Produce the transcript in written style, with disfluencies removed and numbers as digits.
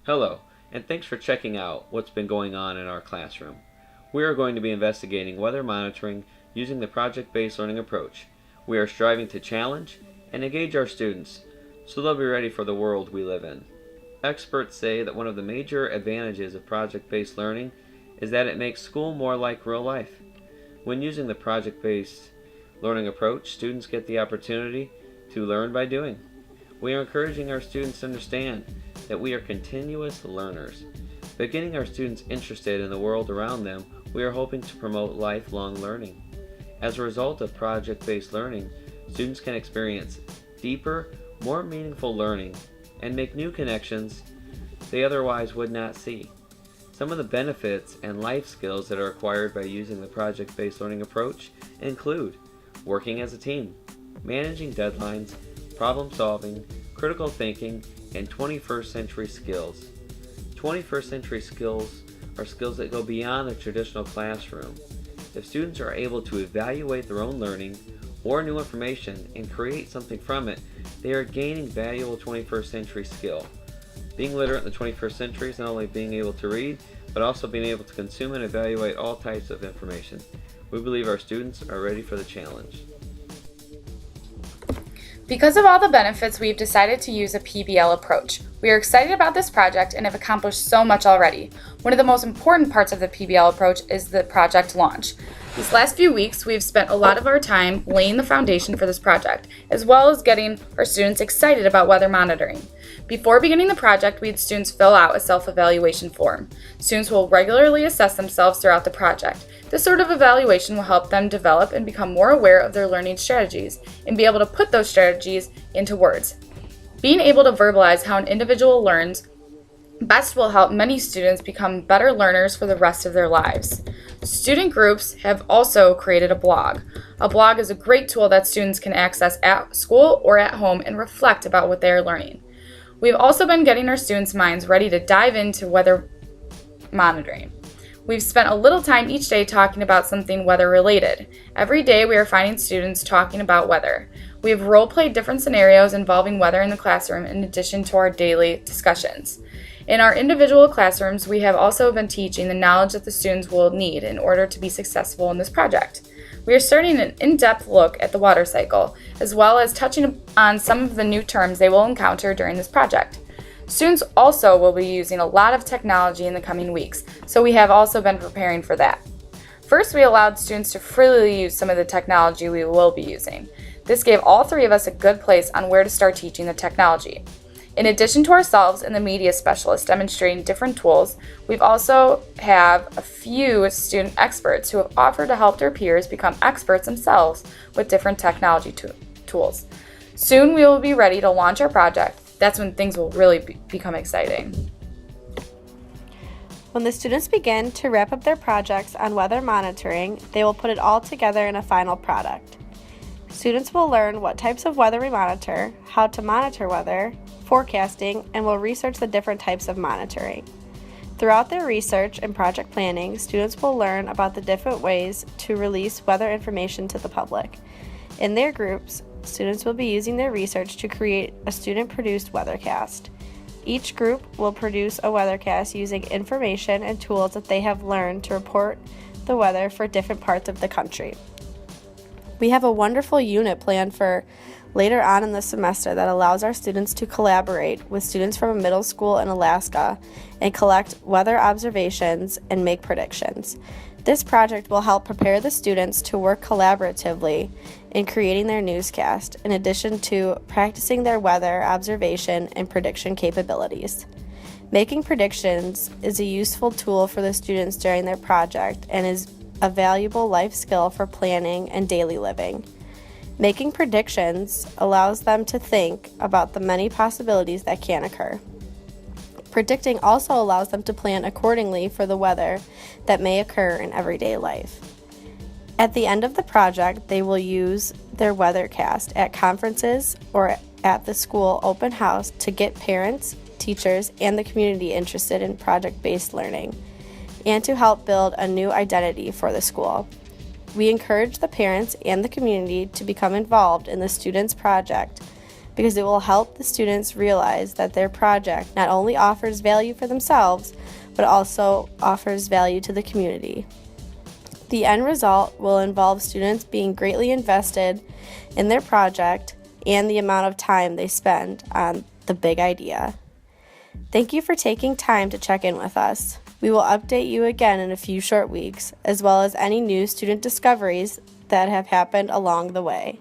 Hello, and thanks for checking out what's been going on in our classroom. We are going to be investigating weather monitoring using the project-based learning approach. We are striving to challenge and engage our students so they'll be ready for the world we live in. Experts say that one of the major advantages of project-based learning is that it makes school more like real life. When using the project-based learning approach, students get the opportunity to learn by doing. We are encouraging our students to understand that we are continuous learners. By getting our students interested in the world around them, we are hoping to promote lifelong learning. As a result of project-based learning, students can experience deeper, more meaningful learning and make new connections they otherwise would not see. Some of the benefits and life skills that are acquired by using the project-based learning approach include working as a team, managing deadlines, problem solving, critical thinking, and 21st century skills. 21st century skills are skills that go beyond the traditional classroom. If students are able to evaluate their own learning or new information and create something from it, they are gaining valuable 21st century skill. Being literate in the 21st century is not only being able to read, but also being able to consume and evaluate all types of information. We believe our students are ready for the challenge. Because of all the benefits, we've decided to use a PBL approach. We are excited about this project and have accomplished so much already. One of the most important parts of the PBL approach is the project launch. These last few weeks, we've spent a lot of our time laying the foundation for this project, as well as getting our students excited about weather monitoring. Before beginning the project, we had students fill out a self-evaluation form. Students will regularly assess themselves throughout the project. This sort of evaluation will help them develop and become more aware of their learning strategies and be able to put those strategies into words. Being able to verbalize how an individual learns best will help many students become better learners for the rest of their lives. Student groups have also created a blog. A blog is a great tool that students can access at school or at home and reflect about what they are learning. We've also been getting our students' minds ready to dive into weather monitoring. We've spent a little time each day talking about something weather related. Every day we are finding students talking about weather. We have role-played different scenarios involving weather in the classroom in addition to our daily discussions. In our individual classrooms, we have also been teaching the knowledge that the students will need in order to be successful in this project. We are starting an in-depth look at the water cycle, as well as touching on some of the new terms they will encounter during this project. Students also will be using a lot of technology in the coming weeks, so we have also been preparing for that. First, we allowed students to freely use some of the technology we will be using. This gave all three of us a good place on where to start teaching the technology. In addition to ourselves and the media specialists demonstrating different tools, we've also have a few student experts who have offered to help their peers become experts themselves with different technology tools. Soon we will be ready to launch our project. That's when things will really become exciting. When the students begin to wrap up their projects on weather monitoring, they will put it all together in a final product. Students will learn what types of weather we monitor, how to monitor weather, forecasting, and will research the different types of monitoring. Throughout their research and project planning, students will learn about the different ways to release weather information to the public. In their groups, students will be using their research to create a student-produced weathercast. Each group will produce a weathercast using information and tools that they have learned to report the weather for different parts of the country. We have a wonderful unit planned for later on in the semester that allows our students to collaborate with students from a middle school in Alaska and collect weather observations and make predictions. This project will help prepare the students to work collaboratively in creating their newscast, in addition to practicing their weather observation and prediction capabilities. Making predictions is a useful tool for the students during their project and is a valuable life skill for planning and daily living. Making predictions allows them to think about the many possibilities that can occur. Predicting also allows them to plan accordingly for the weather that may occur in everyday life. At the end of the project, they will use their weathercast at conferences or at the school open house to get parents, teachers, and the community interested in project-based learning, and to help build a new identity for the school. We encourage the parents and the community to become involved in the students' project because it will help the students realize that their project not only offers value for themselves, but also offers value to the community. The end result will involve students being greatly invested in their project and the amount of time they spend on the big idea. Thank you for taking time to check in with us. We will update you again in a few short weeks, as well as any new student discoveries that have happened along the way.